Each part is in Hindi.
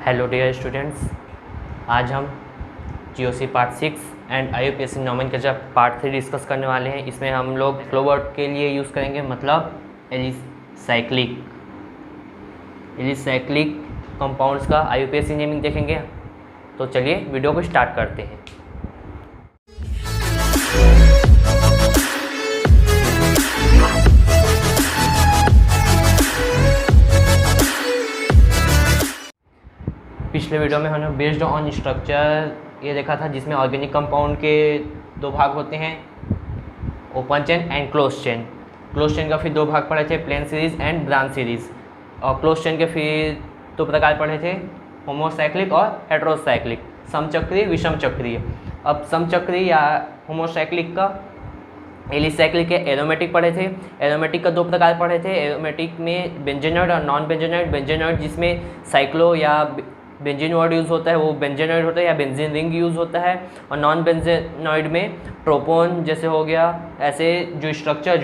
हेलो डियर स्टूडेंट्स, आज हम GOC part 6 and IUPAC nomenclature part 3 discuss करने वाले हैं। इसमें हम लोग फ्लो वर्ड के लिए यूज़ करेंगे, मतलब एलिसाइक्लिक कंपाउंड्स का आईयूपीएसी नेमिंग देखेंगे। तो चलिए वीडियो को स्टार्ट करते हैं। पिछले वीडियो में हमने बेस्ड ऑन स्ट्रक्चर ये देखा था, जिसमें ऑर्गेनिक कंपाउंड के दो भाग होते हैं, open chain and close chain. Close chain का फिर दो भाग पढ़े थे, plain series and branch series. और क्लोज चेन के फिर दो प्रकार पढ़े थे, होमोसाइक्लिक और हेटेरोसाइक्लिक, समचक्रीय विषम चक्रीय। अब समचक्रीय या होमोसाइक्लिक का एलिसाइक्लिक के एरोमेटिक पढ़े थे। एरोमेटिक का दो प्रकार पढ़े थे, एरोमेटिक में बेंजेनॉइड और नॉन बेंजेनॉइड। बेंजेनॉइड जिसमें साइक्लो या बेंजीन वर्ड यूज़ होता है वो बेंजेनॉइड होता है, या बेंजीन रिंग यूज़ होता है। और नॉन बेंजेनॉइड में प्रोपोन जैसे हो गया, ऐसे जो स्ट्रक्चर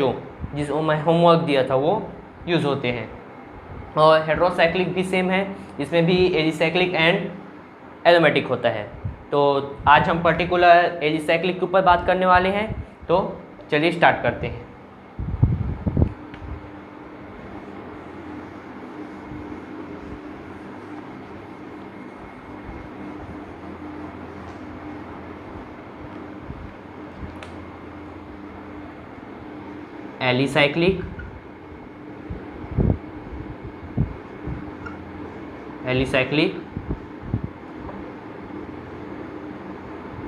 जिस होमवर्क दिया था वो यूज़ होते हैं। और हेटेरोसाइक्लिक भी सेम है, इसमें भी एलिसाइक्लिक एंड एरोमेटिक होता है। तो आज हम पर्टिकुलर एलिसाइक्लिक के ऊपर बात करने वाले हैं, तो चलिए स्टार्ट करते हैं। एलिसाइक्लिक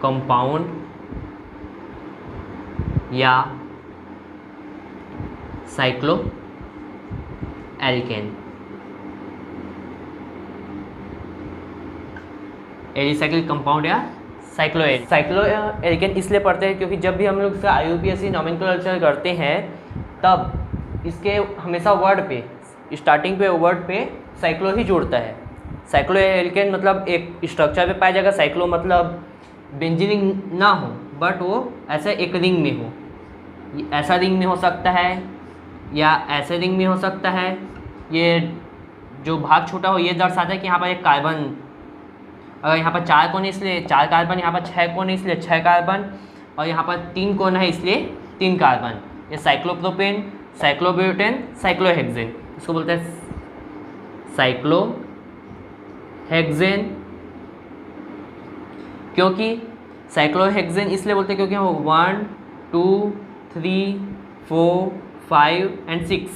कंपाउंड या साइक्लो एल्केन। एलिसाइक्लिक कंपाउंड या साइक्लो एल्केन इसलिए पढ़ते हैं क्योंकि जब भी हम लोग इसका आईयूपीएसी नोमेनक्लेचर करते हैं तब इसके हमेशा वर्ड पे स्टार्टिंग पे वर्ड पे साइक्लो ही जुड़ता है। साइक्लो एल्केन मतलब एक स्ट्रक्चर पे पाया जाएगा। साइक्लो मतलब बेंजीन रिंग ना हो, बट वो ऐसा एक रिंग में हो। ऐसा रिंग में हो सकता है या ऐसे रिंग में हो सकता है। ये जो भाग छोटा हो ये दर्शाता है कि यहाँ पर एक कार्बन, अगर यहाँ पर 4 कोण है इसलिए 4 कार्बन, यहाँ पर 6 कोण है इसलिए 6 कार्बन, और यहाँ पर 3 कोण है इसलिए 3 कार्बन। ये साइक्लोप्रोपेन, साइक्लोब्यूटेन, साइक्लोहेक्सेन, इसको बोलते हैं साइक्लोहेक्सेन। क्योंकि साइक्लोहेक्सेन इसलिए बोलते हैं क्योंकि वो 1 2 3 4 5 एंड 6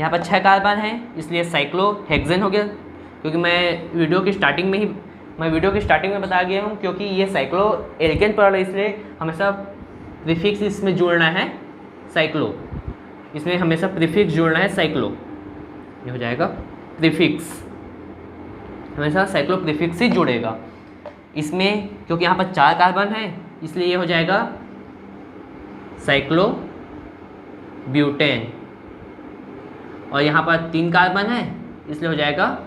यहाँ पर 6 कार्बन है, इसलिए साइक्लोहेक्सेन हो गया। क्योंकि मैं वीडियो की स्टार्टिंग में बता गया हूँ, क्योंकि ये साइक्लो एल्केन पढ़ रहा है इसलिए हमेशा प्रीफिक्स इसमें जुड़ना है साइक्लो। इसमें हमेशा प्रीफिक्स जुड़ना है साइक्लो, ये हो जाएगा प्रीफिक्स, हमेशा साइक्लो प्रीफिक्स ही जुड़ेगा इसमें। क्योंकि यहाँ पर 4 कार्बन है इसलिए ये हो जाएगा साइक्लो ब्यूटेन, और यहाँ पर 3 कार्बन है इसलिए हो जाएगा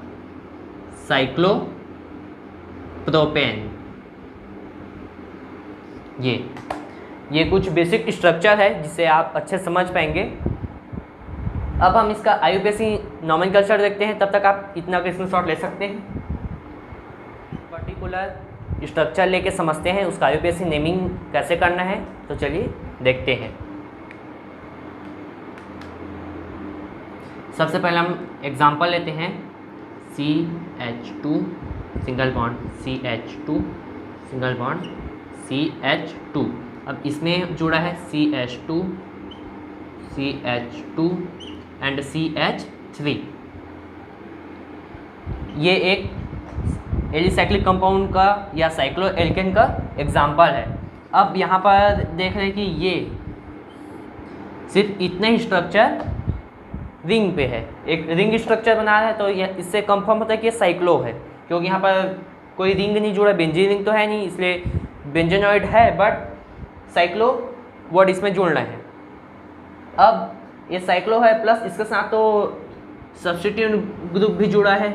साइक्लो प्रोपेन। ये कुछ बेसिक स्ट्रक्चर है जिसे आप अच्छे समझ पाएंगे। अब हम इसका आईयूपीएसी नोमेनक्लेचर देखते हैं, तब तक आप इतना का स्क्रीनशॉट ले सकते हैं। पर्टिकुलर स्ट्रक्चर लेके समझते हैं उसका आईयूपीएसी नेमिंग कैसे करना है, तो चलिए देखते हैं। सबसे पहले हम एग्जांपल लेते हैं, CH2 single bond, CH2 single bond, CH2। अब इसमें जुड़ा है CH2 एंड CH3। ये एक एलिसाइक्लिक कंपाउंड का या साइक्लो एल्केन का एग्जाम्पल है। अब यहाँ पर देख रहे हैं कि ये सिर्फ इतने ही स्ट्रक्चर रिंग पे है, एक रिंग स्ट्रक्चर बना है, तो ये इससे कंफर्म होता है कि ये साइक्लो है। क्योंकि यहाँ पर कोई रिंग नहीं जुड़ा, बेंजीन रिंग तो है नहीं, इसलिए बेंजेनॉइड है बट साइक्लो वर्ड इसमें जुड़ना है। अब ये साइक्लो है प्लस इसके साथ तो सब्स्टिट्यूएंट ग्रुप भी जुड़ा है,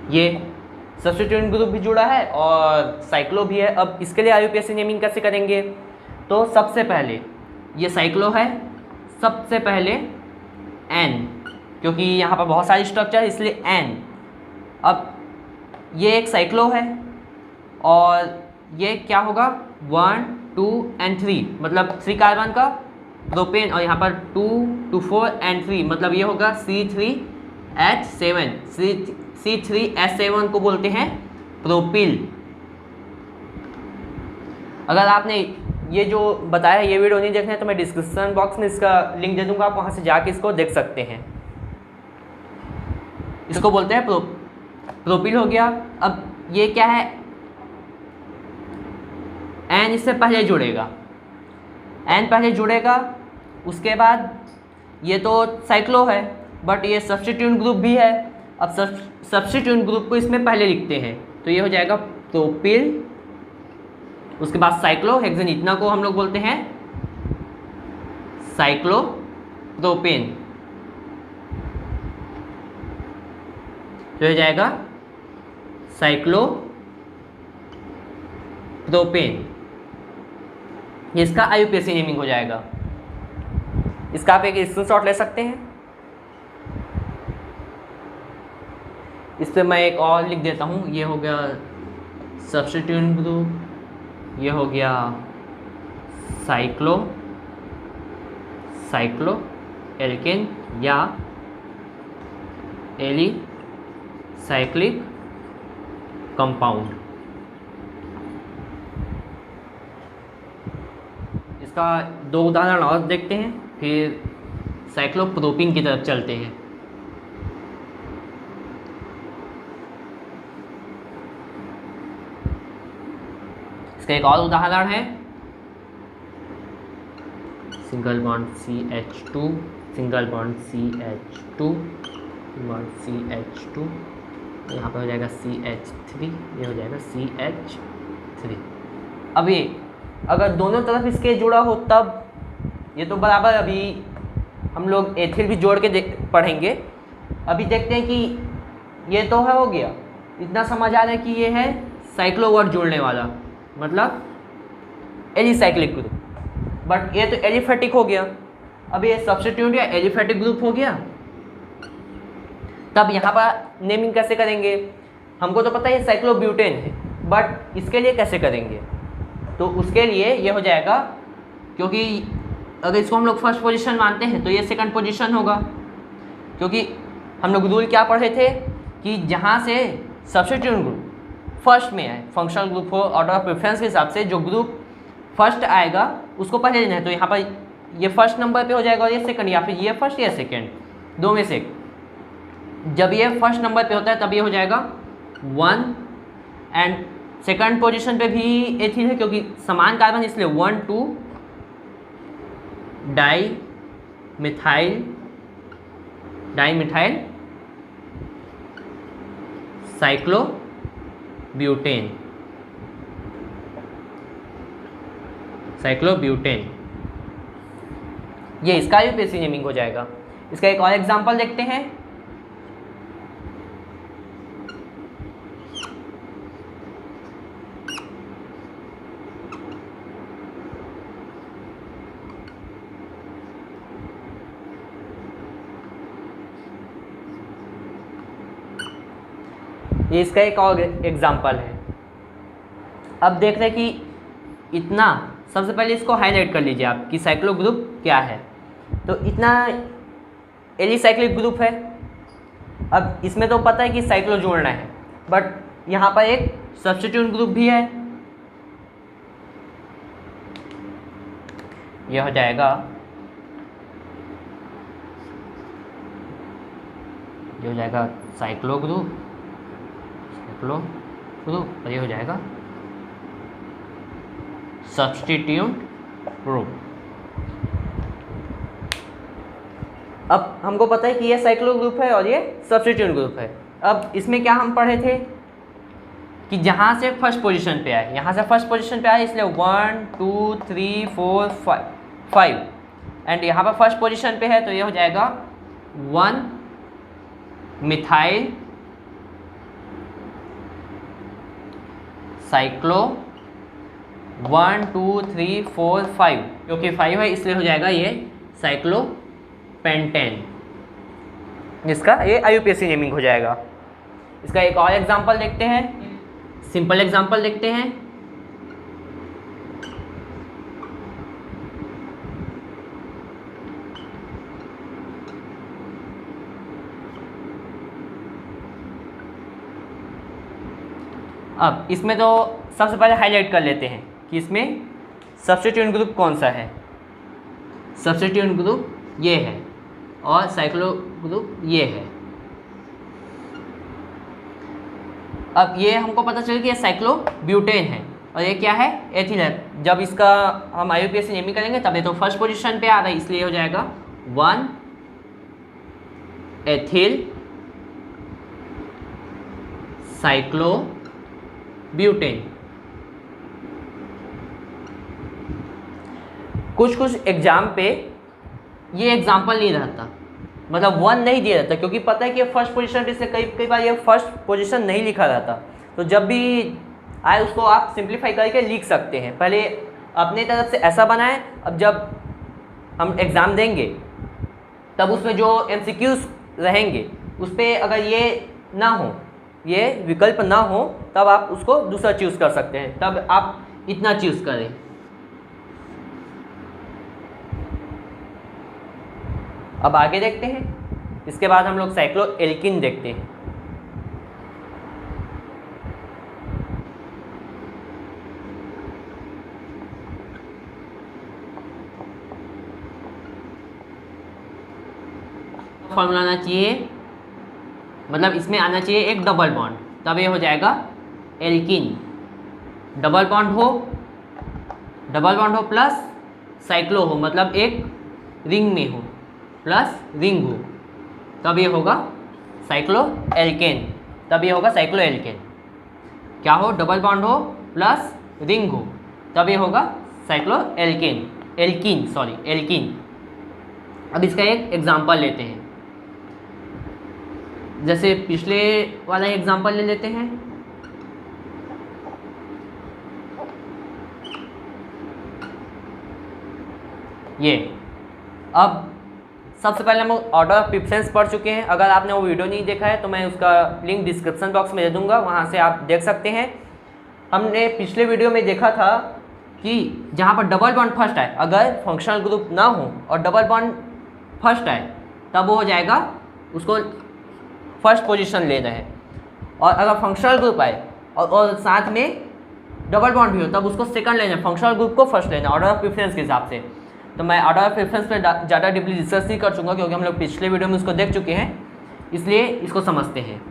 ये सब्स्टिट्यूएंट ग्रुप भी जुड़ा है और साइक्लो भी है। अब इसके लिए आईयूपीएसी नेमिंग कैसे करेंगे, तो सबसे पहले ये साइक्लो है, सबसे पहले N, क्योंकि यहाँ पर बहुत सारी स्ट्रक्चर इसलिए N अब ये एक साइक्लो है और ये क्या होगा 1 2 and 3, मतलब 3 कार्बन का प्रोपेन, और यहाँ पर 2 2 4 and 3, मतलब ये होगा C3H7। C3H7 को बोलते हैं प्रोपिल। अगर आपने ये जो बताया ये वीडियो नहीं देखना है तो मैं डिस्क्रिप्शन बॉक्स में इसका लिंक दे दूंगा, आप वहाँ से जाके इसको देख सकते हैं। इसको बोलते हैं प्रोपिल हो गया। अब ये क्या है, एन इससे पहले जुड़ेगा, एन पहले जुड़ेगा, उसके बाद ये तो साइक्लो है बट ये सब्स्टिट्यूएंट ग्रुप भी है। अब सब्स्टिट्यूएंट ग्रुप को इसमें पहले लिखते हैं तो ये हो जाएगा प्रोपिल, उसके बाद साइक्लोहेक्सेन, इतना को हम लोग बोलते हैं साइक्लोप्रोपेन, तो हो जाएगा साइक्लोप्रोपेन। ये इसका IUPAC नेमिंग हो जाएगा। इसका आप एक स्क्रीनशॉट ले सकते हैं। इस पर मैं एक और लिख देता हूँ, ये हो गया सब्स्टिट्यूएंट ग्रुप, ये हो गया साइक्लो एल्केन या एलिसाइक्लिक कंपाउंड। इसका 2 उदाहरण और देखते हैं, फिर साइक्लोप्रोपीन की तरफ चलते हैं। इसका एक और उदाहरण है single bond CH2, single bond CH2, bond CH2, यहाँ पे हो जाएगा CH3, ये हो जाएगा CH3। अब ये अगर दोनों तरफ इसके जुड़ा हो तब ये तो बराबर, अभी हम लोग एथिल भी जोड़ के पढ़ेंगे। अभी देखते हैं कि ये तो है हो गया, इतना समझ आ रहा है कि ये है साइक्लो वर्ड जोड़ने वाला, मतलब एलिसाइक्लिक ग्रुप, बट ये तो एलिफेटिक हो गया। अब ये सब्स्टिट्यूएंट या एलिफेटिक ग्रुप हो गया। तब यहाँ पर नेमिंग कैसे करेंगे, हमको तो पता है ये साइक्लोब्यूटेन है, बट इसके लिए कैसे करेंगे, तो उसके लिए ये हो जाएगा, क्योंकि अगर इसको हम लोग फर्स्ट पोजीशन मानते हैं तो ये सेकंड पोजीशन होगा, क्योंकि हम लोग रूल क्या पढ़े थे कि जहाँ से सब्स्टिट्यूएंट ग्रुप फर्स्ट में आए, फंक्शनल ग्रुप हो, ऑर्डर ऑफ प्रेफरेंस के हिसाब से जो ग्रुप फर्स्ट आएगा उसको पहले लेना है। तो यहाँ पर ये फर्स्ट नंबर पे हो जाएगा और ये सेकंड, या फिर ये फर्स्ट या सेकंड, दो में से। जब ये फर्स्ट नंबर पे होता है तब ये हो जाएगा 1, एंड सेकंड पोजीशन पे भी एथिल है क्योंकि समान कार्बन, इसलिए 1 2 डाइमिथाइल साइक्लोब्यूटेन, ये इसका IUPAC नेमिंग हो जाएगा। इसका एक और एग्जांपल देखते हैं। ये इसका एक और एग्जांपल है। अब देख रहे हैं कि इतना, सबसे पहले इसको हाईलाइट कर लीजिए आप कि साइक्लो ग्रुप क्या है। तो इतना एलिसाइक्लिक ग्रुप है। अब इसमें तो पता है कि साइक्लो जोड़ना है, बट यहाँ पर एक सब्स्टिट्यूएंट ग्रुप भी है। यह हो जाएगा, ये हो जाएगा साइक्लो ग्रुप, और ये हो जाएगा सब्स्टिट्यूएंट ग्रुप। अब हमको पता है कि ये साइक्लो ग्रुप है और ये सब्स्टिट्यूएंट ग्रुप है। अब इसमें क्या हम पढ़े थे कि जहाँ से फर्स्ट पोजीशन पे आए, यहाँ से फर्स्ट पोजीशन पे आए, इसलिए 1 2 3 4 5 एंड यहाँ पर फर्स्ट पोजीशन पे है तो ये हो जाएगा 1 मिथाइल साइक्लो 1 2 3 4 5, क्योंकि 5 है इसलिए हो जाएगा ये साइक्लोपेंटेन, जिसका ये IUPAC नेमिंग हो जाएगा। इसका एक और एग्जांपल देखते हैं, सिंपल एग्जांपल देखते हैं। अब इसमें तो सबसे पहले हाईलाइट कर लेते हैं कि इसमें सब्स्टिट्यूएंट ग्रुप कौन सा है। सब्स्टिट्यूएंट ग्रुप ये है और साइक्लो ग्रुप ये है। अब ये हमको पता चला कि ये साइक्लो ब्यूटेन है और ये क्या है, एथिल है। जब इसका हम IUPAC नेमिंग करेंगे तब ये तो फर्स्ट पोजीशन पे आ रहा है, इसलिए हो जाएगा 1 एथिल साइक्लो ब्यूटेन। कुछ एग्जाम पे ये एग्जाम्पल नहीं रहता, मतलब 1 नहीं दिया रहता, क्योंकि पता है कि फर्स्ट पोजीशन पे, इसलिए कई बार ये फर्स्ट पोजीशन नहीं लिखा रहता। तो जब भी आए उसको आप सिंप्लीफाई करके लिख सकते हैं। पहले अपने तरफ से ऐसा बनाएं, अब जब हम एग्ज़ाम देंगे तब उसमें जो MCQs रहेंगे उस पर अगर ये ना हो, ये विकल्प ना हो, तब आप उसको दूसरा चूज़ कर सकते हैं, तब आप इतना चूज़ करें। अब आगे देखते हैं, इसके बाद हम लोग साइक्लो एल्किन देखते हैं। फॉर्मूला आना चाहिए, मतलब इसमें आना चाहिए एक डबल बॉन्ड, तब ये हो जाएगा एल्किन। डबल बॉन्ड हो प्लस साइक्लो हो, मतलब एक रिंग में हो प्लस रिंग हो, तब ये होगा साइक्लो एल्केन। तब ये होगा साइक्लो एल्केन। क्या हो, डबल बॉन्ड हो प्लस रिंग हो, तब ये होगा साइक्लो एल्केन, एल्किन। अब इसका एक एग्जांपल लेते हैं, जैसे पिछले वाला एग्जांपल ले लेते हैं। ये अब सबसे पहले हम ऑर्डर ऑफ प्रेफरेंस पढ़ चुके हैं। अगर आपने वो वीडियो नहीं देखा है तो मैं उसका लिंक डिस्क्रिप्शन बॉक्स में दे दूंगा, वहाँ से आप देख सकते हैं। हमने पिछले वीडियो में देखा था कि जहाँ पर डबल बॉन्ड फर्स्ट आए, अगर फंक्शनल ग्रुप ना हो और डबल बॉन्ड फर्स्ट आए, तब वो हो जाएगा, उसको फर्स्ट पोजीशन लेना है। और अगर फंक्शनल ग्रुप आए और साथ में डबल बॉन्ड भी हो, तब उसको सेकंड लेना है, फंक्शनल ग्रुप को फर्स्ट लेना, ऑर्डर ऑफ प्रेफरेंस के हिसाब से। तो मैं ऑर्डर ऑफ प्रेफरेंस पे ज़्यादा डीपली रिसर्च नहीं कर चुका, क्योंकि हम लोग पिछले वीडियो में उसको देख चुके हैं, इसलिए इसको समझते हैं।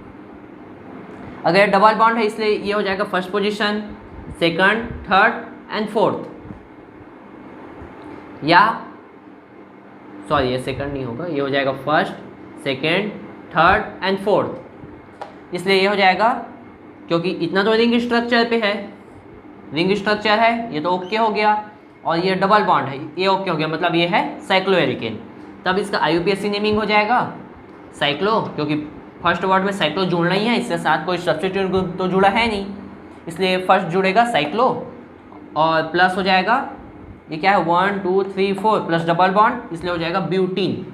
अगर डबल बॉन्ड है इसलिए ये हो जाएगा first position, second, third and fourth, या सॉरी ये सेकंड नहीं होगा, ये हो जाएगा first, second, third and fourth. इसलिए ये हो जाएगा, क्योंकि इतना तो रिंग स्ट्रक्चर पे है, रिंग स्ट्रक्चर है, ये तो ओके हो गया, और ये डबल बॉन्ड है, ये ओके हो गया, मतलब ये है साइक्लो एल्केन। तब इसका IUPAC नेमिंग हो जाएगा साइक्लो, क्योंकि फर्स्ट वर्ड में साइक्लो जुड़ना ही है, इसके साथ कोई सब्स्टिट्यूएंट ग्रुप तो जुड़ा है नहीं, इसलिए फर्स्ट जुड़ेगा साइक्लो और प्लस हो जाएगा, ये क्या है 1 2 3 4 प्लस डबल बॉन्ड, इसलिए हो जाएगा ब्यूटीन।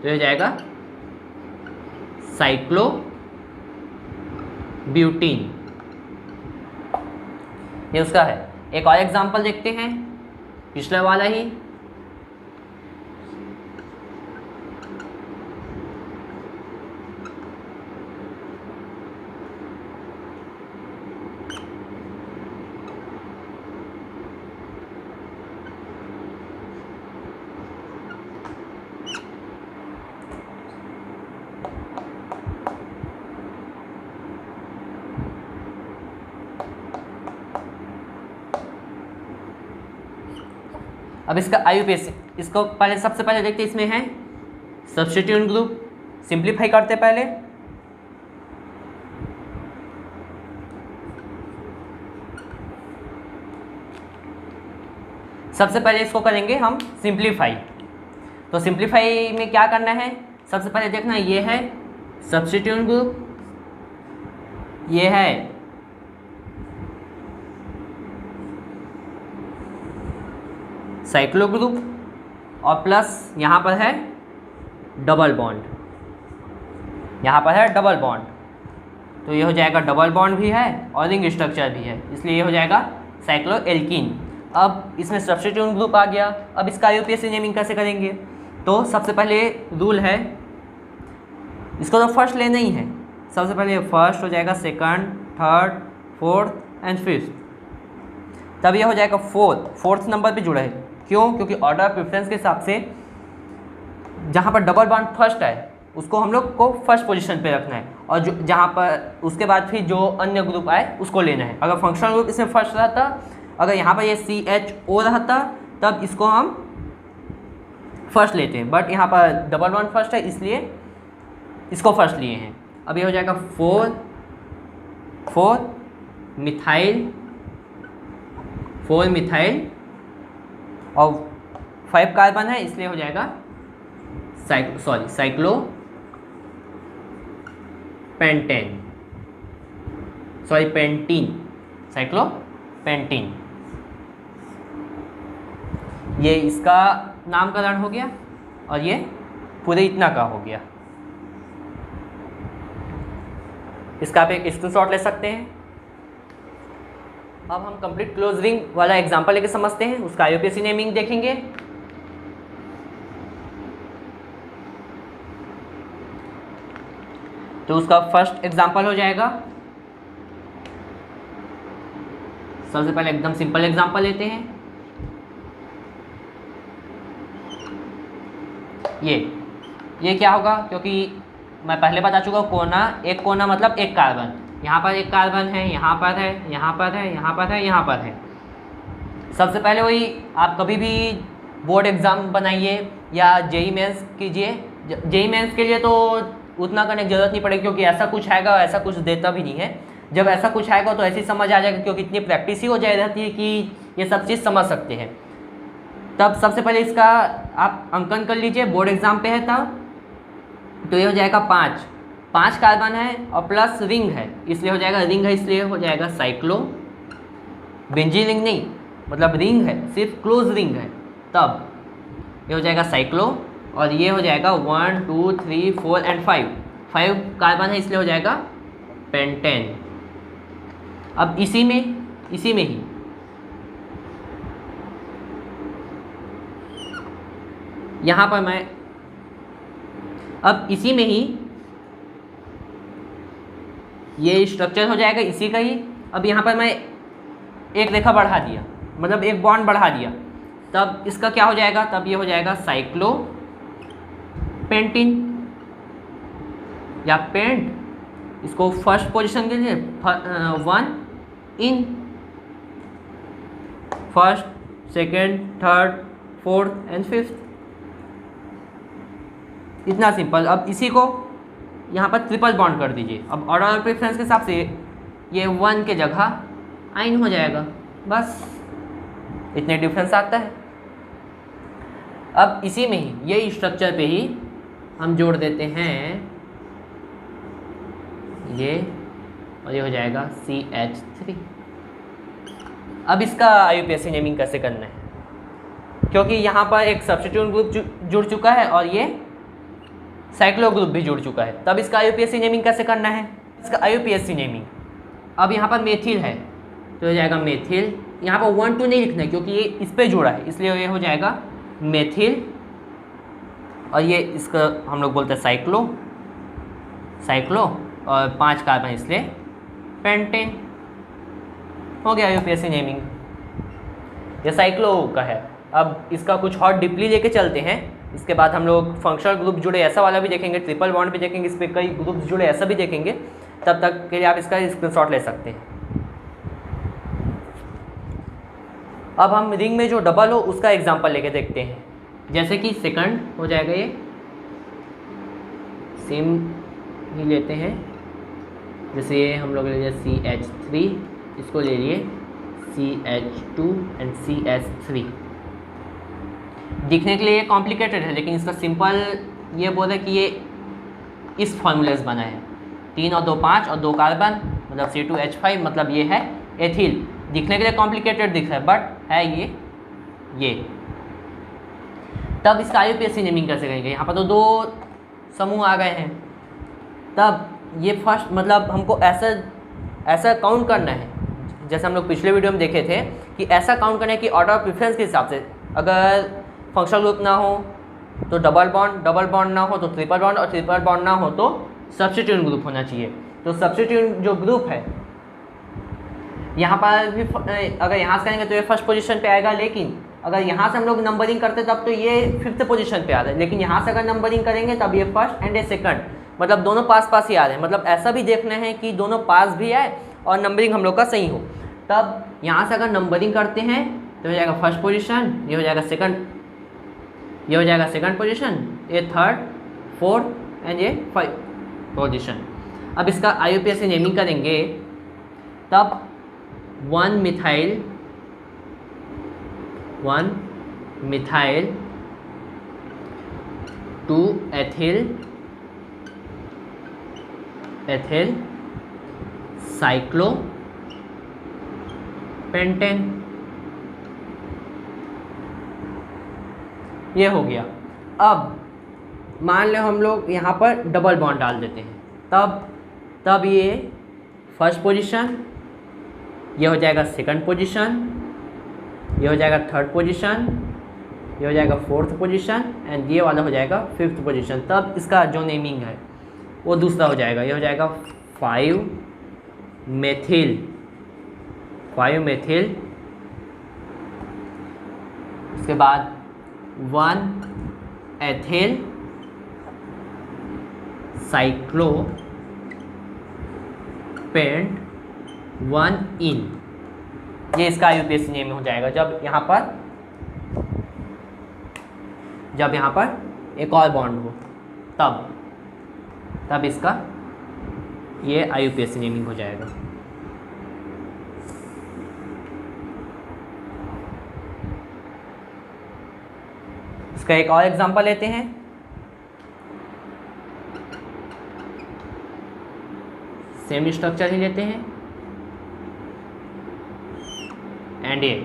तो ये हो जाएगा साइक्लो ब्यूटीन, ये उसका है। एक और एग्जांपल देखते हैं, पिछले वाला ही। अब इसका IUPAC, इसको पहले सबसे पहले देखते हैं, इसमें है सब्स्टिट्यूएंट ग्रुप, सिंप्लीफाई करते पहले। सबसे पहले इसको करेंगे हम सिंप्लीफाई। तो सिंप्लीफाई में क्या करना है, सबसे पहले देखना ये है सब्स्टिट्यूएंट ग्रुप, ये है साइक्लो ग्रुप और प्लस यहाँ पर है डबल बॉन्ड। यहाँ पर है डबल बॉन्ड, तो ये हो जाएगा डबल बॉन्ड भी है और रिंग स्ट्रक्चर भी है, इसलिए ये हो जाएगा साइक्लोएल्कीन। अब इसमें सब्स्टिट्यूएंट ग्रुप आ गया। अब इसका IUPAC नेमिंग कैसे करेंगे? तो सबसे पहले रूल है, इसको तो फर्स्ट लेना ही है। सबसे पहले फर्स्ट हो जाएगा, second, third, fourth and fifth, तब ये हो जाएगा फोर्थ नंबर पे जुड़ा है। क्यों? क्योंकि ऑर्डर ऑफ प्रेफरेंस के हिसाब से जहाँ पर डबल बॉन्ड फर्स्ट है उसको हम लोग को फर्स्ट पोजीशन पे रखना है, और जो जहाँ पर उसके बाद फिर जो अन्य ग्रुप आए उसको लेना है। अगर फंक्शनल ग्रुप इसमें फर्स्ट रहता, अगर यहाँ पर ये CHO रहता, तब इसको हम फर्स्ट लेते हैं, बट यहाँ पर डबल बॉन्ड फर्स्ट है इसलिए इसको फर्स्ट लिए हैं। अब ये हो जाएगा 4 मिथाइल और 5 कार्बन है, इसलिए हो जाएगा साइक्लोपेंटीन। ये इसका नामकरण हो गया और ये पूरे इतना का हो गया। इसका आप एक स्क्रीनशॉट ले सकते हैं। अब हम कंप्लीट क्लोज रिंग वाला एग्जांपल लेके समझते हैं, उसका IUPAC नेमिंग देखेंगे। तो उसका फर्स्ट एग्जांपल हो जाएगा, सबसे पहले एकदम सिंपल एग्जांपल लेते हैं। ये क्या होगा? क्योंकि मैं पहले बता चुका हूँ, कोना, एक कोना मतलब एक कार्बन। यहाँ पर एक कार्बन है, यहाँ पर है, यहाँ पर है, यहाँ पर है, यहाँ पर है। सबसे पहले वही आप कभी भी बोर्ड एग्ज़ाम बनाइए या JEE मेंस कीजिए। JEE मेंस के लिए तो उतना करने की ज़रूरत नहीं पड़ेगी, क्योंकि ऐसा कुछ आएगा, ऐसा कुछ देता भी नहीं है। जब ऐसा कुछ आएगा तो ऐसी समझ आ जाएगा, क्योंकि इतनी प्रैक्टिस ही हो जाए रहती है कि ये सब चीज़ समझ सकते हैं। तब सबसे पहले इसका आप अंकन कर लीजिए, बोर्ड एग्ज़ाम पे है तब। तो ये हो जाएगा 5 कार्बन है और प्लस रिंग है, इसलिए हो जाएगा रिंग है, इसलिए हो जाएगा साइक्लो। बेंजीन रिंग नहीं, मतलब रिंग है, सिर्फ क्लोज रिंग है, तब ये हो जाएगा साइक्लो। और ये हो जाएगा 1 2 3 4 एंड 5 कार्बन है, इसलिए हो जाएगा पेंटेन। अब इसी में ही यहाँ पर मैं अब इसी में ही ये स्ट्रक्चर हो जाएगा इसी का ही। अब यहाँ पर मैं एक रेखा बढ़ा दिया, मतलब एक बॉन्ड बढ़ा दिया, तब इसका क्या हो जाएगा? तब ये हो जाएगा साइक्लोपेंटीन या पेंट। इसको फर्स्ट पोजीशन के लिए 1 in first, second, third, fourth and fifth, इतना सिंपल। अब इसी को यहाँ पर ट्रिपल बॉन्ड कर दीजिए। अब ऑर्डर ऑफ प्रेफरेंस के हिसाब से ये 1 के जगह आइन हो जाएगा, बस इतने डिफरेंस आता है। अब इसी में ही ये स्ट्रक्चर पे ही हम जोड़ देते हैं ये, और ये हो जाएगा CH3। अब इसका IUPAC नेमिंग कैसे करना है? क्योंकि यहाँ पर एक सब्स्टिट्यूएंट ग्रुप जुड़ चुका है और ये साइक्लो ग्रुप भी जुड़ चुका है, तब इसका IUPAC नेमिंग कैसे करना है? इसका IUPAC नेमिंग, अब यहाँ पर मेथिल है तो हो जाएगा मेथिल। यहाँ पर 1 2 नहीं लिखना है क्योंकि ये इस पे जुड़ा है, इसलिए ये हो जाएगा मेथिल। और ये इसका हम लोग बोलते हैं साइक्लो और 5 कार्बन, इसलिए पेंटेन। हो गया IUPAC नेमिंग, ये साइक्लो का है। अब इसका कुछ और डीपली लेके चलते हैं, इसके बाद हम लोग फंक्शनल ग्रुप जुड़े ऐसा वाला भी देखेंगे, ट्रिपल बॉन्ड भी देखेंगे, इस पर कई ग्रुप्स जुड़े ऐसा भी देखेंगे। तब तक के लिए आप इसका स्क्रीनशॉट ले सकते हैं। अब हम रिंग में जो डबल हो उसका एग्जांपल लेके देखते हैं। जैसे कि सेकंड हो जाएगा, ये सेम ही लेते हैं, जैसे ये हम लोग ले लिए CH3, इसको ले लिए CH2 एंड CH3। दिखने के लिए ये कॉम्प्लिकेटेड है, लेकिन इसका सिंपल ये बोल है कि ये इस फॉर्मूले से बना है, 3 और 2 5 और 2 कार्बन, मतलब C2H5, मतलब ये है एथिल। दिखने के लिए कॉम्प्लिकेटेड दिख रहा है बट है ये। तब इसका IUPAC नेमिंग कैसे करेंगे? यहाँ पर तो 2 समूह आ गए हैं, तब ये फर्स्ट मतलब हमको ऐसा काउंट करना है, जैसे हम लोग पिछले वीडियो में देखे थे कि ऐसा काउंट करना है कि ऑर्डर ऑफ प्रेफरेंस के हिसाब से, अगर फंक्शनल ग्रुप ना हो तो डबल बॉन्ड ना हो तो ट्रिपल बॉन्ड, और ट्रिपल बॉन्ड ना हो तो सब्स्टिट्यूएंट ग्रुप होना चाहिए। तो सब्स्टिट्यूएंट जो ग्रुप है यहाँ पर भी अगर यहाँ से करेंगे तो ये फर्स्ट पोजीशन पे आएगा, लेकिन अगर यहाँ से हम लोग नंबरिंग करते तब तो ये फिफ्थ पोजीशन पे आ रहा है, लेकिन यहाँ से अगर नंबरिंग करेंगे तब ये फर्स्ट एंड ये सेकंड, मतलब दोनों पास ही आ रहे हैं। मतलब ऐसा भी देखना है कि दोनों पास भी आए और नंबरिंग हम लोग का सही हो। तब यहाँ से अगर नंबरिंग करते हैं तो हो जाएगा फर्स्ट पोजीशन, ये हो जाएगा सेकंड पोजीशन, ये थर्ड, फोर्थ एंड ये फाइव पोजीशन। अब इसका IUPAC नेमिंग करेंगे तब 1 मिथाइल 2 एथिल साइक्लोपेंटेन, ये हो गया। अब मान लो हम लोग यहाँ पर डबल बॉन्ड डाल देते हैं, तब ये फर्स्ट पोजीशन, ये हो जाएगा सेकंड पोजीशन, ये हो जाएगा थर्ड पोजीशन, ये हो जाएगा फोर्थ पोजीशन एंड ये वाला हो जाएगा फिफ्थ पोजीशन। तब इसका जो नेमिंग है वो दूसरा हो जाएगा, ये हो जाएगा 5 मेथिल, उसके बाद 1 एथिल साइक्लोपेंट 1 इन, ये इसका IUPAC नेम हो जाएगा। जब यहाँ पर एक और बॉन्ड हो तब इसका ये IUPAC नेमिंग हो जाएगा। इसका एक और एग्जांपल लेते हैं। सेम स्ट्रक्चर ही लेते हैं एंड ये,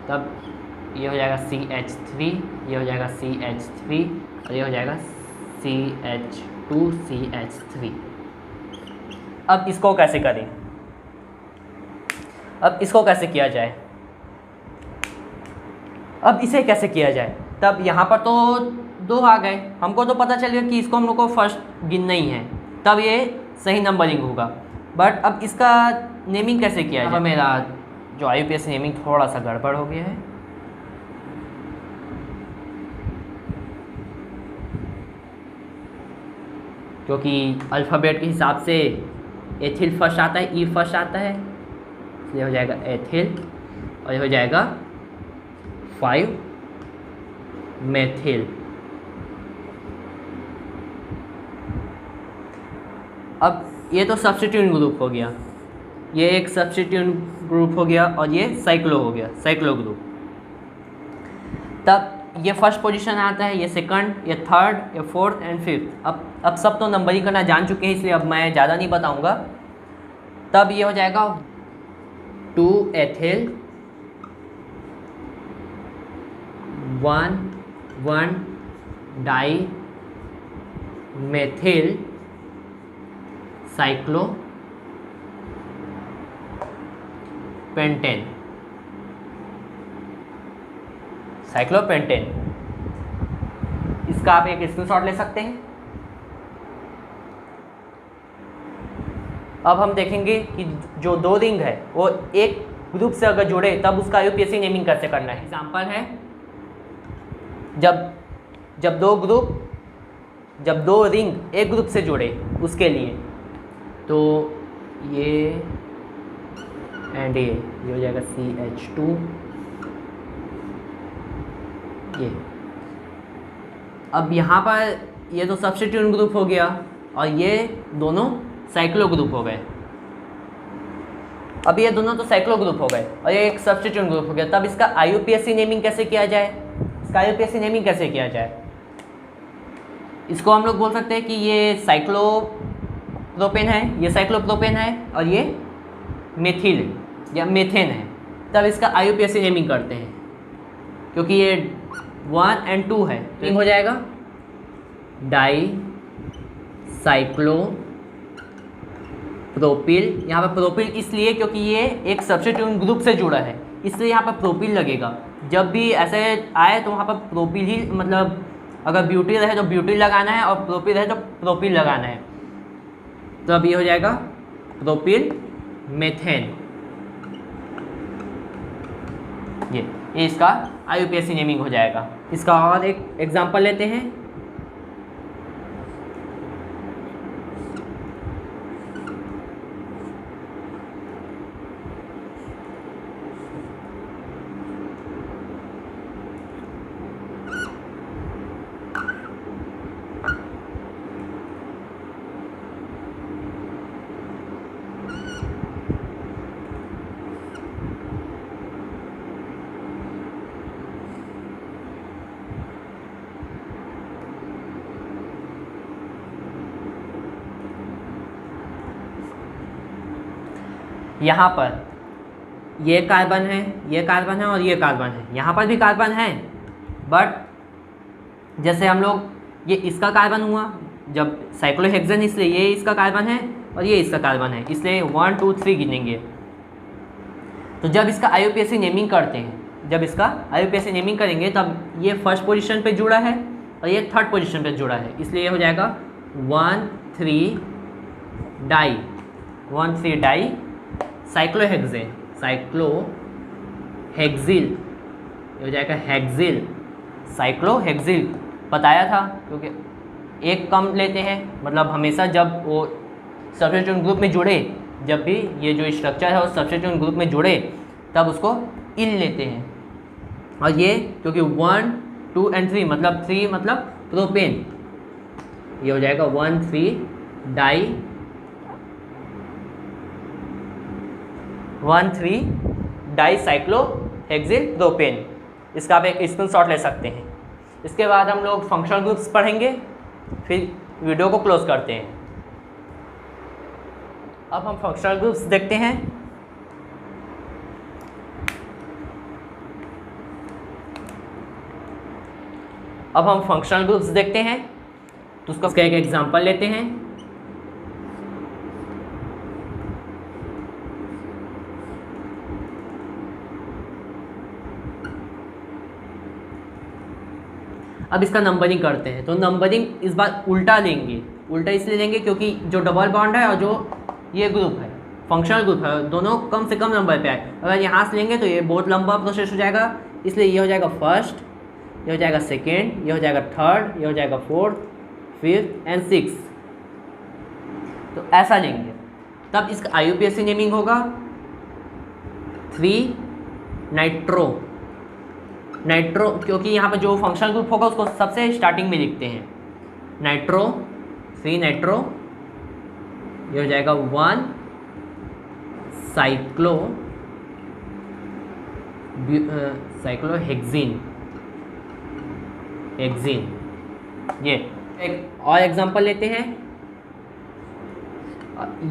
तब ये हो जाएगा CH3, ये हो जाएगा CH3 और ये हो जाएगा CH2CH3। अब इसको कैसे करें, अब इसको कैसे किया जाए, अब इसे कैसे किया जाए। तब यहाँ पर तो 2 आ गए, हमको तो पता चल गया कि इसको हम लोग को फर्स्ट गिनना ही है, तब ये सही नंबरिंग होगा। बट अब इसका नेमिंग कैसे किया जाए। मेरा जो IUPAC नेमिंग थोड़ा सा गड़बड़ हो गया है, क्योंकि अल्फ़ाबेट के हिसाब से एथिल फर्स्ट आता है, E फर्स्ट आता है, इसलिए हो जाएगा एथिल और ये हो जाएगा 5 मेथिल। अब ये तो सब्स्टिट्यूएंट ग्रुप हो गया, ये एक सब्स्टिट्यूएंट ग्रुप हो गया और ये साइक्लो हो गया, साइक्लो ग्रुप। तब ये फर्स्ट पोजीशन आता है, ये सेकंड, ये थर्ड, ये फोर्थ एंड फिफ्थ। अब सब तो नंबरिंग करना जान चुके हैं, इसलिए अब मैं ज़्यादा नहीं बताऊंगा। तब ये हो जाएगा 2 एथिल 1 डाई मेथिल साइक्लोपेंटेन, इसका आप एक स्क्रीनशॉट ले सकते हैं। अब हम देखेंगे कि जो 2 रिंग है वो एक ग्रुप से अगर जुड़े तब उसका IUPAC नेमिंग कैसे करना है। एग्जांपल है, जब दो रिंग एक ग्रुप से जुड़े उसके लिए, तो ये एंड ये हो जाएगा CH2, ये। अब यहाँ पर ये तो सब्स्टिट्यूएंट ग्रुप हो गया और ये दोनों साइक्लो ग्रुप हो गए। अब ये दोनों तो साइक्लो ग्रुप हो गए और ये एक सब्स्टिट्यूएंट ग्रुप हो गया। तब इसका IUPAC नेमिंग कैसे किया जाए, इसको हम लोग बोल सकते हैं कि ये साइक्लोप्रोपेन है, ये साइक्लोप्रोपेन है और ये मेथिल या मेथेन है। तब इसका IUPAC नेमिंग करते हैं, क्योंकि ये 1 and 2 है, तो हो जाएगा डाई साइक्लोपेंटेन प्रोपिल, यहाँ पर प्रोपिल इसलिए क्योंकि ये एक सब्स्टिट्यूएंट ग्रुप से जुड़ा है, इसलिए यहाँ पर प्रोपिल लगेगा। जब भी ऐसे आए तो वहाँ पर प्रोपिल ही, मतलब अगर ब्यूटिल रहे तो ब्यूटिल लगाना है और प्रोपिल रहे तो प्रोपिल लगाना है। तो अब ये हो जाएगा प्रोपिल मेथेन। ये इसका IUPAC नेमिंग हो जाएगा। इसका और एक एग्जांपल लेते हैं। यहाँ पर ये कार्बन है, ये कार्बन है और ये कार्बन है, यहाँ पर भी कार्बन है, बट जैसे हम लोग, ये इसका कार्बन हुआ जब साइक्लोहेक्सेन, इसलिए ये इसका कार्बन है और ये इसका कार्बन है, इसलिए 1 2 3 गिनेंगे। तो जब इसका IUPAC नेमिंग करते हैं, जब इसका IUPAC नेमिंग करेंगे तब ये फर्स्ट पोजीशन पे जुड़ा है और ये थर्ड पोजीशन पे जुड़ा है, इसलिए ये हो जाएगा 1 3 डाई साइक्लोहेक्सेन, साइक्लोहेक्सिल, ये हो जाएगा हेक्सिल, साइक्लोहेक्सिल बताया था, क्योंकि एक कम लेते हैं, मतलब हमेशा जब वो सब्स्टिट्यूएंट ग्रुप में जुड़े, जब भी ये जो स्ट्रक्चर है वो सब्स्टिट्यूएंट ग्रुप में जुड़े तब उसको इन लेते हैं। और ये क्योंकि 1 2 एंड 3 मतलब 3 मतलब प्रोपेन, ये हो जाएगा 1 3 डाई साइक्लोहेक्सिल प्रोपेन। इसका आप एक स्क्रीनशॉट ले सकते हैं। इसके बाद हम लोग फंक्शनल ग्रुप्स पढ़ेंगे, फिर वीडियो को क्लोज करते हैं। अब हम फंक्शनल ग्रुप्स देखते हैं। तो उसका एक एग्जांपल लेते हैं। अब इसका नंबरिंग करते हैं। तो नंबरिंग इस बार उल्टा लेंगे। उल्टा इसलिए लेंगे क्योंकि जो डबल बॉन्ड है और जो ये ग्रुप है, फंक्शनल ग्रुप है, दोनों कम से कम नंबर पे आए। अगर यहाँ से लेंगे तो ये बहुत लंबा प्रोसेस हो जाएगा, इसलिए ये हो जाएगा फर्स्ट, ये हो जाएगा सेकेंड, ये हो जाएगा थर्ड, ये हो जाएगा फोर्थ, फिफ्थ एंड सिक्स। तो ऐसा लेंगे, तब इसका IUPAC नेमिंग होगा 3 नाइट्रो, क्योंकि यहाँ पर जो फंक्शनल ग्रुप होगा उसको सबसे स्टार्टिंग में लिखते हैं। 3 नाइट्रो, ये हो जाएगा 1 साइक्लोहेक्सिन। ये एक और एग्जांपल लेते हैं।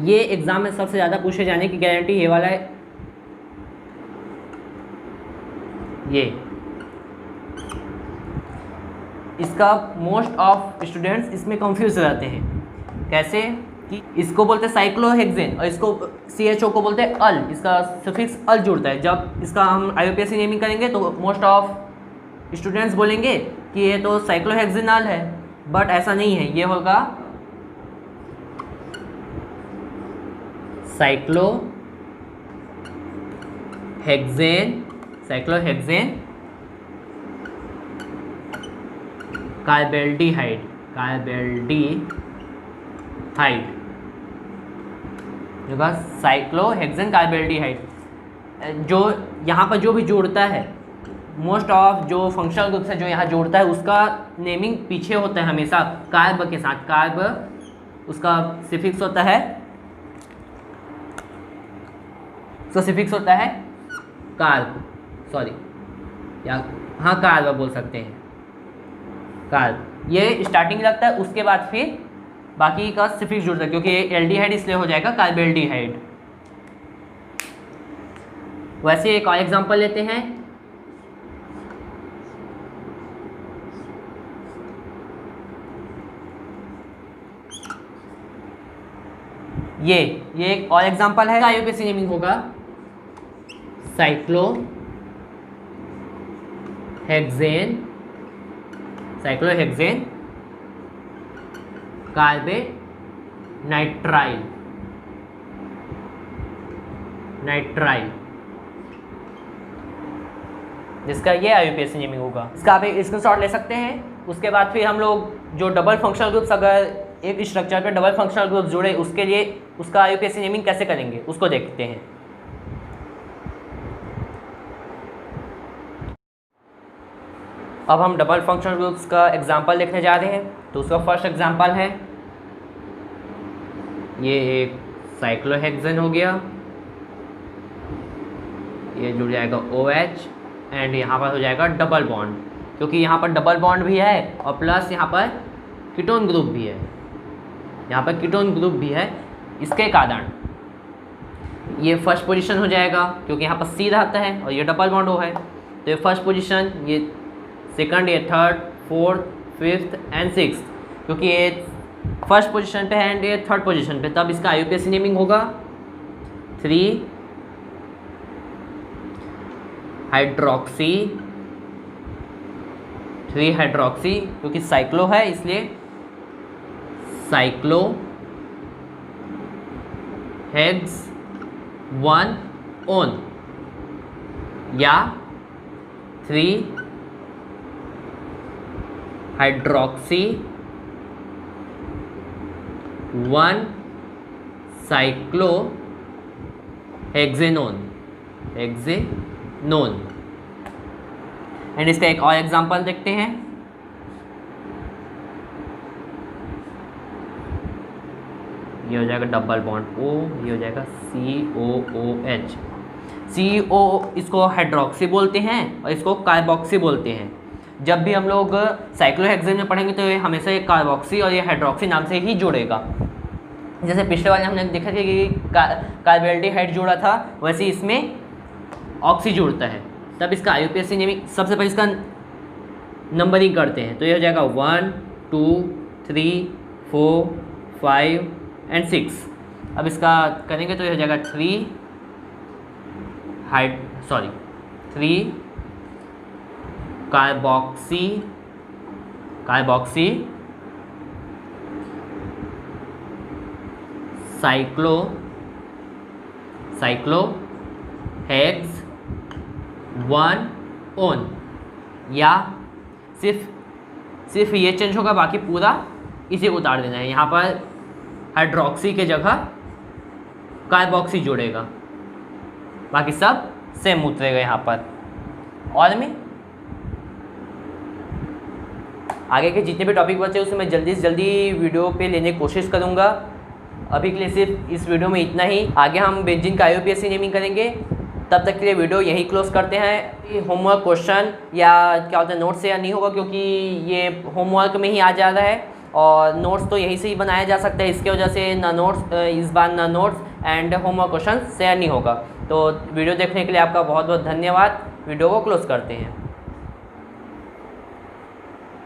ये एग्जाम में सबसे ज़्यादा पूछे जाने की गारंटी ये वाला है। ये इसका मोस्ट ऑफ स्टूडेंट्स इसमें कंफ्यूज रहते हैं। कैसे कि इसको बोलते हैं साइक्लोहेक्सेन और इसको CHO को बोलते हैं अल, इसका सफिक्स अल जुड़ता है। जब इसका हम IUPAC नेमिंग करेंगे तो मोस्ट ऑफ स्टूडेंट्स बोलेंगे कि ये तो साइक्लोहेक्सेनल है, बट ऐसा नहीं है। ये होगा साइक्लोहेक्सेन कार्बेल्डिहाइड। होगा साइक्लोहेक्सेन कार्बेल्डिहाइड। जो यहाँ पर जो भी जोड़ता है, मोस्ट ऑफ जो फंक्शनल ग्रुप से जो यहाँ जोड़ता है उसका नेमिंग पीछे होता है हमेशा कार्ब के साथ। कार्ब उसका सिफिक्स होता है, कार्ब, सॉरी या हाँ कार्ब बोल सकते हैं, कार्ब। ये स्टार्टिंग लगता है, उसके बाद फिर बाकी का सिफिक्स जुड़ता है, क्योंकि ये एल्डिहाइड इसलिए हो जाएगा कार्बेल्डिहाइड। वैसे एक और एग्जांपल लेते हैं। ये एक और एग्जांपल है। आईयूपीएसी नेमिंग होगा साइक्लोहेक्सेन कार्बेनाइट्राइल जिसका ये आईयूपीएसी नेमिंग होगा। इसका आप एक स्क्रीनशॉट ले सकते हैं। उसके बाद फिर हम लोग जो डबल फंक्शनल ग्रुप्स, अगर एक स्ट्रक्चर पे डबल फंक्शनल ग्रुप जुड़े, उसके लिए उसका आईयूपीएसी नेमिंग कैसे करेंगे उसको देखते हैं। अब हम डबल फंक्शनल ग्रुप्स का एग्जांपल देखने जा रहे हैं। तो उसका फर्स्ट एग्जांपल है, ये एक साइक्लोहेक्सेन हो गया, ये जुड़ जाएगा OH एंड यहाँ पर हो जाएगा डबल बॉन्ड, क्योंकि यहाँ पर डबल बॉन्ड भी है और प्लस यहाँ पर कीटोन ग्रुप भी है, इसके कारण ये फर्स्ट पोजीशन हो जाएगा, क्योंकि यहाँ पर C रहता है और ये डबल बॉन्ड O है। तो ये फर्स्ट पोजीशन, ये सेकंड, ये third, fourth, fifth and sixth, क्योंकि ये फर्स्ट पोजीशन पे है एंड ये थर्ड पोजीशन पे, तब इसका आईयूपीएसी नेमिंग होगा 3 हाइड्रोक्सी, क्योंकि साइक्लो है इसलिए साइक्लो हेक्स 1 ओन, या 3 हाइड्रोक्सी 1 साइक्लो हेक्सेनोन। एंड इसका एक और एग्जांपल देखते हैं। ये हो जाएगा डबल बॉन्ड O, ये हो जाएगा COOH। CO इसको हाइड्रोक्सी बोलते हैं और इसको कार्बोक्सी बोलते हैं। जब भी हम लोग साइक्लोहेक्सेन में पढ़ेंगे तो ये हमेशा ये कार्बोक्सी और ये हाइड्रोक्सी नाम से ही जुड़ेगा। जैसे पिछले वाले हमने देखा कि कार्बोल्डिहाइड जुड़ा था, वैसे इसमें ऑक्सी जुड़ता है। तब इसका आईयूपीएसी नेमिंग, सबसे पहले इसका नंबरिंग करते हैं। तो ये हो जाएगा 1 2 3 4 5 एंड 6। अब इसका करेंगे तो ये हो जाएगा 3 कार्बोक्सी साइक्लो हेक्स 1 ओन, या सिर्फ ये चेंज होगा, बाकी पूरा इसे उतार देना है। यहाँ पर हाइड्रोक्सी के जगह कार्बोक्सी जुड़ेगा, बाकी सब सेम उतरेगा यहाँ पर। और मैं आगे के जितने भी टॉपिक बचे उसे मैं जल्दी से जल्दी वीडियो पे लेने की कोशिश करूँगा। अभी के लिए सिर्फ इस वीडियो में इतना ही। आगे हम बेंजीन का आईयूपीएसी नेमिंग करेंगे। तब तक के लिए वीडियो यही क्लोज करते हैं। ये होमवर्क क्वेश्चन या क्या होता है नोट्स से या नहीं होगा, क्योंकि ये होमवर्क में ही आ जा रहा है और नोट्स तो यहीं से ही बनाया जा सकता है। इसके वजह से ना नोट्स इस बार ना notes and homework question share नहीं होगा। तो वीडियो देखने के लिए आपका बहुत बहुत धन्यवाद। वीडियो को क्लोज करते हैं।